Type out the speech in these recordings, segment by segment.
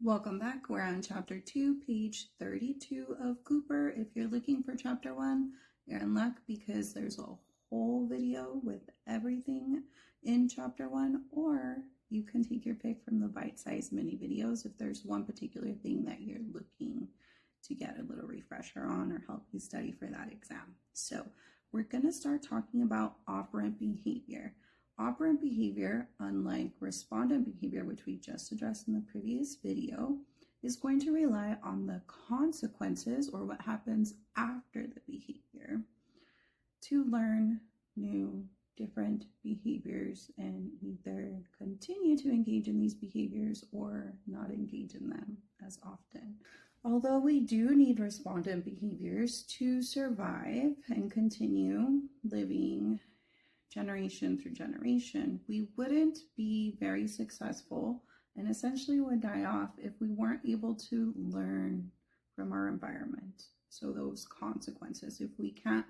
Welcome back. We're on chapter 2, page 32 of Cooper. If you're looking for chapter 1, you're in luck because there's a whole video with everything in chapter 1, or you can take your pick from the bite-sized mini videos if there's one particular thing that you're looking to get a little refresher on or help you study for that exam. So we're going to start talking about operant behavior. Operant behavior, unlike respondent behavior, which we just addressed in the previous video, is going to rely on the consequences or what happens after the behavior to learn new, different behaviors and either continue to engage in these behaviors or not engage in them as often. Although we do need respondent behaviors to survive and continue living generation through generation, we wouldn't be very successful and essentially would die off if we weren't able to learn from our environment. So those consequences, if we can't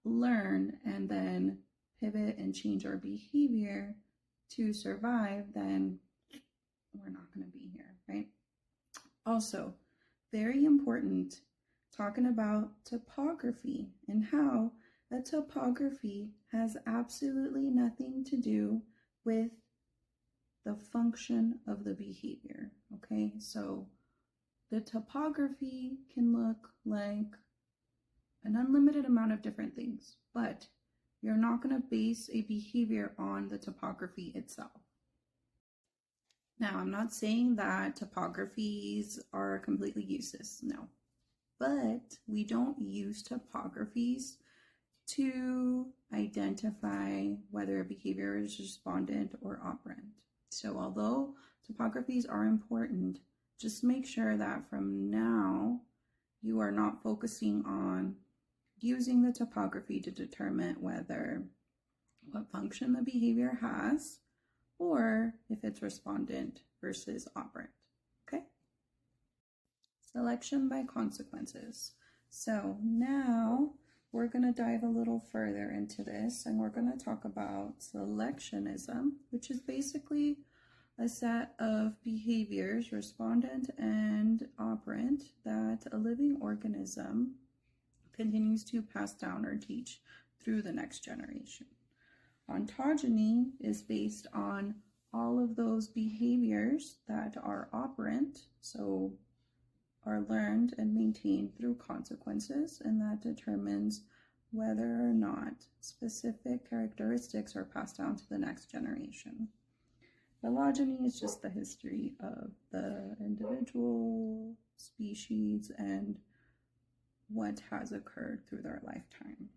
learn and then pivot and change our behavior to survive, then we're not going to be here, right? Also, very important, talking about topography and how a topography has absolutely nothing to do with the function of the behavior, okay? So the topography can look like an unlimited amount of different things, but you're not going to base a behavior on the topography itself. Now, I'm not saying that topographies are completely useless, no, but we don't use topographies to identify whether a behavior is respondent or operant. So although topographies are important, just make sure that from now you are not focusing on using the topography to determine what function the behavior has or if it's respondent versus operant, okay? Selection by consequences. So now we're going to dive a little further into this and we're going to talk about selectionism, which is basically a set of behaviors, respondent and operant, that a living organism continues to pass down or teach through the next generation. Ontogeny is based on all of those behaviors that are operant, so are learned and maintained through consequences, and that determines whether or not specific characteristics are passed down to the next generation. Phylogeny is just the history of the individual species and what has occurred through their lifetime.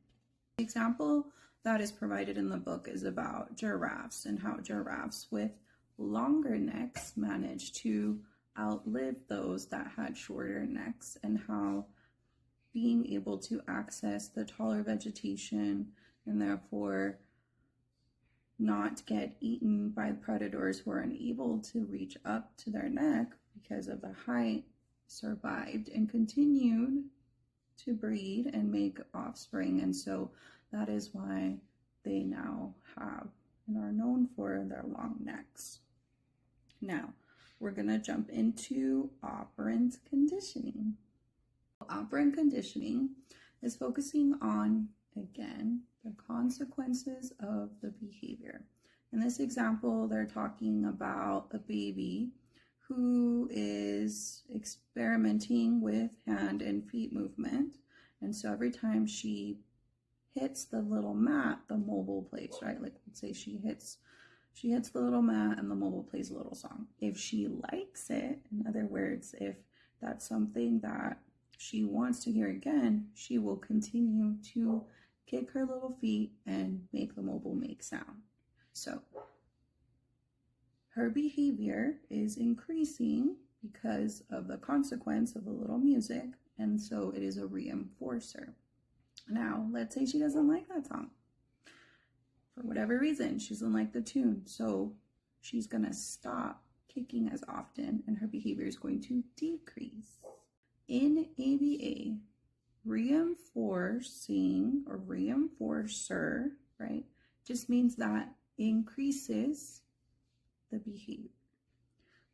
The example that is provided in the book is about giraffes and how giraffes with longer necks managed to outlive those that had shorter necks, and how being able to access the taller vegetation and therefore not get eaten by predators who are unable to reach up to their neck because of the height survived and continued to breed and make offspring. And so that is why they now have and are known for their long necks. Now, we're going to jump into operant conditioning. Operant conditioning is focusing on, again, the consequences of the behavior. In this example, they're talking about a baby who is experimenting with hand and feet movement. And so every time she hits the little mat, the mobile plays, right? Like, let's say she hits the little mat and the mobile plays a little song. If she likes it, in other words, if that's something that she wants to hear again, she will continue to kick her little feet and make the mobile make sound. So her behavior is increasing because of the consequence of the little music, and so it is a reinforcer. Now, let's say she doesn't like that song. For whatever reason, she doesn't like the tune, so she's going to stop kicking as often and her behavior is going to decrease. In ABA, reinforcing or reinforcer, right, just means that increases the behavior.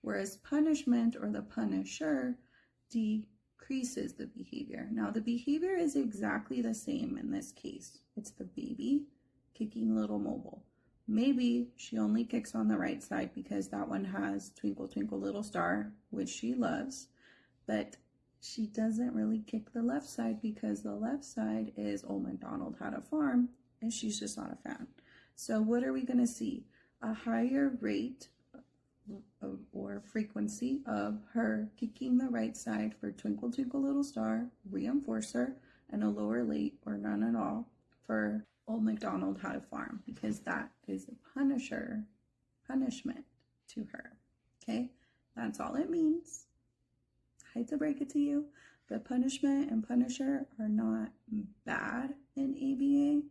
whereas punishment or the punisher decreases the behavior. Now, the behavior is exactly the same in this case. It's the baby kicking little mobile. Maybe she only kicks on the right side because that one has Twinkle Twinkle Little Star, which she loves, but she doesn't really kick the left side because the left side is Old MacDonald Had a Farm, and she's just not a fan. So what are we going to see? A higher rate or frequency of her kicking the right side for Twinkle Twinkle Little Star, reinforcer, and a lower rate or none at all for Old MacDonald Had a Farm, because that is a punishment to her. Okay, that's all it means. I hate to break it to you, but punishment and punisher are not bad in ABA.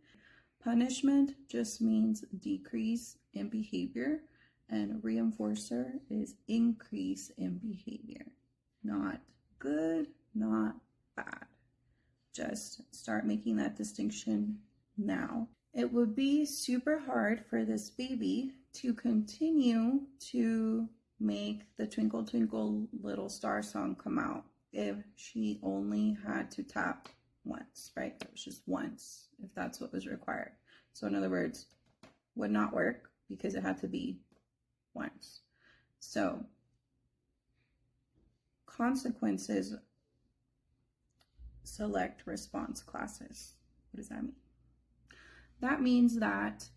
Punishment just means decrease in behavior, and reinforcer is increase in behavior. Not good, not bad. Just start making that distinction now. It would be super hard for this baby to continue to make the Twinkle Twinkle Little Star song come out if she only had to tap once, right? It was just once, if that's what was required. So in other words, would not work because it had to be once. So consequences select response classes. What does that mean? That means that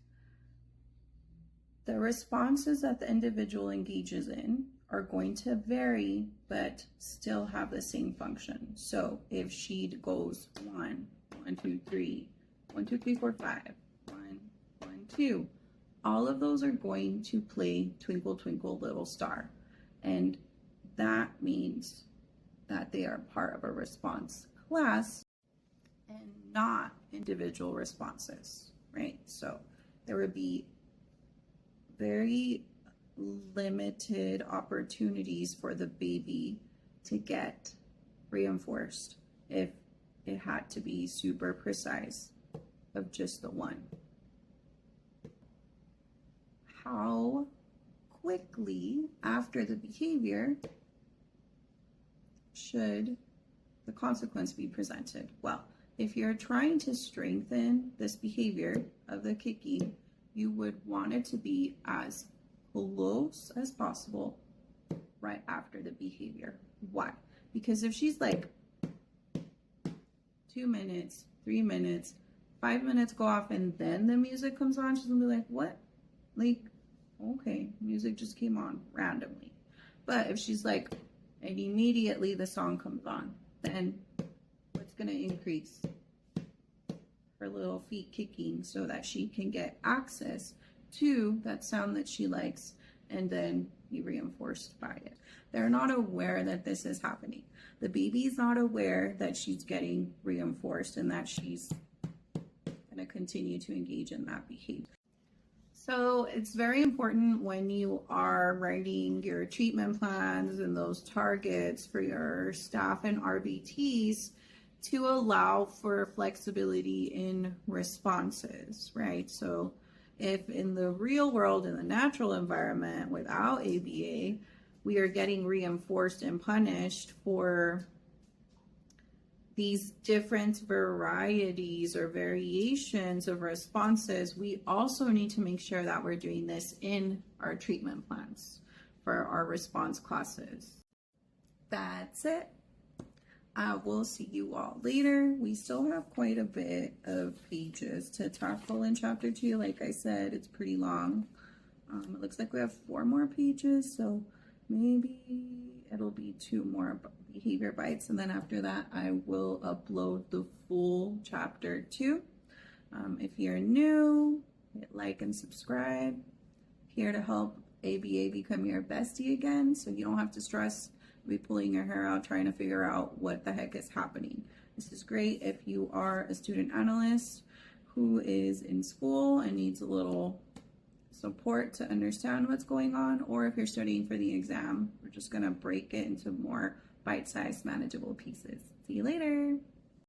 the responses that the individual engages in are going to vary, but still have the same function. So if she goes 1, 1, 2, 3, 1, 2, 3, 4, 5, 1, 1, 2, all of those are going to play Twinkle Twinkle Little Star. And that means that they are part of a response class and not individual responses, right? So there would be very limited opportunities for the baby to get reinforced if it had to be super precise of just the one. How quickly after the behavior should the consequence be presented? Well, if you're trying to strengthen this behavior of the kicking, you would want it to be as close as possible right after the behavior. Why? Because if she's like 2 minutes, 3 minutes, 5 minutes go off and then the music comes on, she's gonna be like, what? Like, okay, music just came on randomly. But if she's like, and immediately the song comes on, then what's gonna increase? Her little feet kicking so that she can get access to that sound that she likes and then be reinforced by it. They're not aware that this is happening. The baby's not aware that she's getting reinforced and that she's going to continue to engage in that behavior. So it's very important when you are writing your treatment plans and those targets for your staff and RBTs to allow for flexibility in responses, right? So if in the real world, in the natural environment without ABA, we are getting reinforced and punished for these different varieties or variations of responses, we also need to make sure that we're doing this in our treatment plans for our response classes. That's it. We'll see you all later. We still have quite a bit of pages to tackle in chapter 2. Like I said, it's pretty long. It looks like we have 4 more pages, so maybe it'll be 2 more behavior bites, and then after that I will upload the full chapter 2. If you're new, hit like and subscribe. Here to help ABA become your bestie again, so you don't have to stress be pulling your hair out trying to figure out what the heck is happening. This is great if you are a student analyst who is in school and needs a little support to understand what's going on, or if you're studying for the exam. We're just going to break it into more bite-sized manageable pieces. See you later.